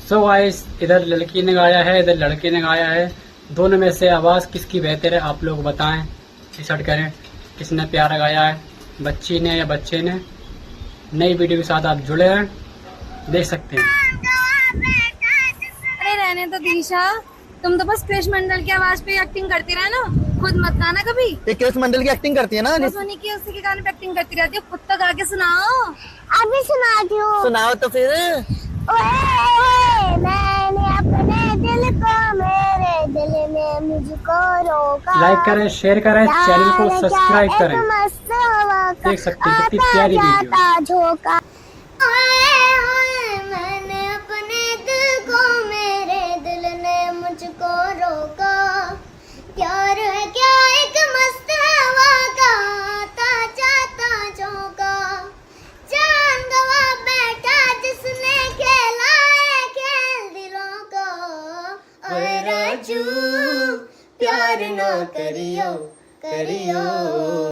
So guys, इधर लड़की ने गाया है, इधर लड़के ने गाया है। दोनों में से आवाज़ किसकी बेहतर है आप लोग बताएं, डिसाइड करें किसने प्यारा गाया है, बच्ची ने या बच्चे ने। नई वीडियो के साथ आप जुड़े हैं, देख सकते हैं। अरे रहने तो दिशा, तुम तो बस कृष मंडल की आवाज पे एक्टिंग करती रहे ना, खुद मत गाना कभी। ये कृष मंडल की एक्टिंग करती है ना। बस उन्हीं की उसी के गाने पे एक्टिंग करती रहती हो, खुद तो गा के सुनाओ। अभी सुनाती हूँ। सुनाओ तो फिर। मैंने अपने दिल को मेरे दिल में मुझको रोका। लाइक करें, शेयर करें, चैनल को सब्सक्राइब करें। देख सकते हैं कितनी प्यारी वीडियो। झोंका मैंने अपने दिल को मेरे दिल ने मुझको रोका। प्यार है क्या एक मस्त हवा का आता जाता झोंका। चांद गवा बैठा जिसने खेला है खेल दिलों को। ओए राजू प्यार ना करियो करियो।